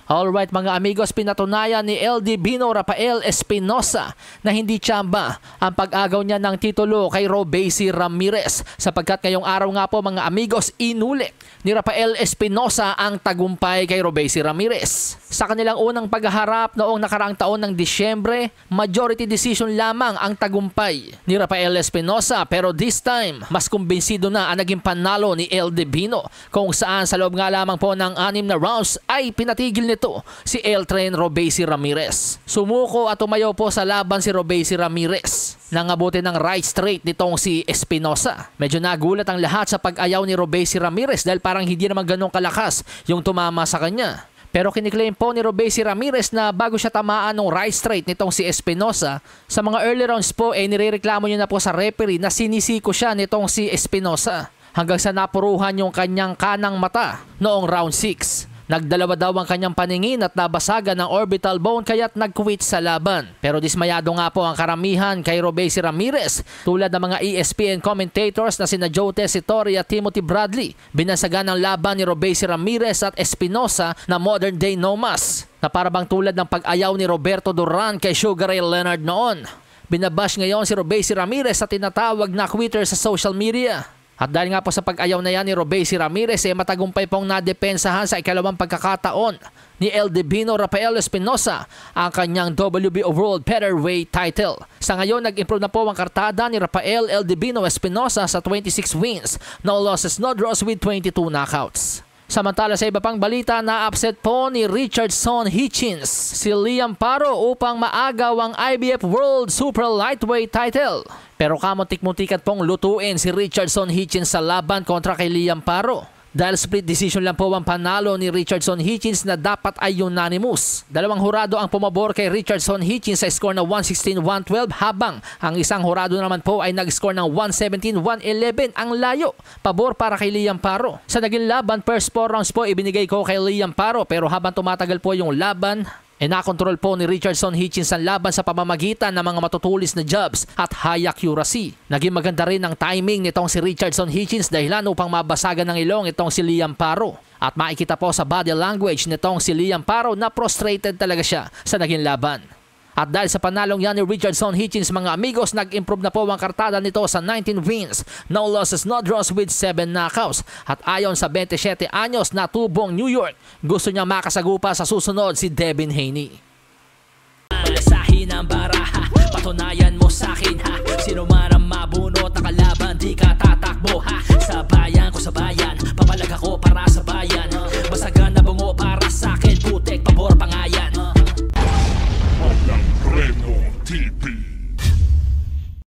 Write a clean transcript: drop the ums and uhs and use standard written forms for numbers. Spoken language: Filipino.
Alright mga amigos, pinatunayan ni LD Bino Rafael Espinosa na hindi tsamba ang pag-agaw niya ng titulo kay Robeisy Ramirez sapagkat ngayong araw nga po mga amigos, inulit ni Rafael Espinosa ang tagumpay kay Robeisy Ramirez. Sa kanilang unang paghaharap noong nakaraang taon ng Disyembre, majority decision lamang ang tagumpay ni Rafael Espinosa pero this time, mas kumbinsido na ang naging panalo ni LD Bino kung saan sa loob nga lamang po ng 6 na rounds ay pinatigil nito si L-Train Robeisy Ramirez. Sumuko at tumayo po sa laban si Robeisy Ramirez. Nangabuti ng right straight nitong si Espinosa. Medyo nagulat ang lahat sa pag-ayaw ni Robeisy Ramirez dahil parang hindi naman ganun kalakas yung tumama sa kanya. Pero kiniklaim po ni Robeisy Ramirez na bago siya tamaan ng right straight nitong si Espinosa, sa mga early rounds po ay nirereklamo niya na po sa referee na sinisiko siya nitong si Espinosa hanggang sa napuruhan yung kanyang kanang mata noong round 6. Nagdalawa daw ang kanyang paningin at nabasagan ng orbital bone kaya't nag-quit sa laban. Pero dismayado nga po ang karamihan kay Robeisy Ramirez tulad ng mga ESPN commentators na sina Joe Tessitore at Timothy Bradley. Binasagan ng laban ni Robeisy Ramirez at Espinosa na modern day nomas na parabang tulad ng pag-ayaw ni Roberto Duran kay Sugar Ray Leonard noon. Binabash ngayon si Robeisy Ramirez sa tinatawag na quitter sa social media. At dahil nga po sa pag-ayaw na yan ni Robeisy Ramirez matagumpay pong nadepensahan sa ikalawang pagkakataon ni LD Bino Rafael Espinosa ang kanyang WBO World Featherweight title. Sa ngayon, nag-improve na po ang kartada ni Rafael LD Bino Espinosa sa 26 wins, no losses, no draws with 22 knockouts. Samantala sa iba pang balita, na-upset po ni Richardson Hitchins si Liam Paro upang maagaw ang IBF World Super Lightweight title. Pero kamuntik-muntikan pong lutuin si Richardson Hitchins sa laban kontra kay Liam Paro. Dahil split decision lang po ang panalo ni Richardson Hitchins na dapat ay unanimous. Dalawang hurado ang pumabor kay Richardson Hitchins sa score na 116-112 habang ang isang hurado naman po ay nag-score ng 117-111 ang layo. Pabor para kay Liam Paro. Sa naging laban, first 4 rounds po ibinigay ko kay Liam Paro pero habang tumatagal po yung laban, nakontrol po ni Richardson Hitchins ang laban sa pamamagitan ng mga matutulis na jabs at high accuracy. Naging maganda rin ang timing nitong si Richardson Hitchins dahilan upang mabasagan ng ilong itong si Liam Paro. At makikita po sa body language nitong si Liam Paro na frustrated talaga siya sa naging laban. At dahil sa panalong yan ni Richardson Hitchins mga amigos, nag-improve na po ang kartada nito sa 19 wins, no losses, no draws with 7 knockouts. At ayon sa 27 anyos na tubong New York, gusto niya makasagupa sa susunod si Devin Haney. Sahin ang baraha, patunayan mo sa'kin ha. Sino man ang mabunot na kalaban, di ka tatakbo ha. Sa bayan ko sa bayan, papalag ako para sa bayan. Basagan na bungo para sa'kin, putek, pabor, pangayan. Reno TV.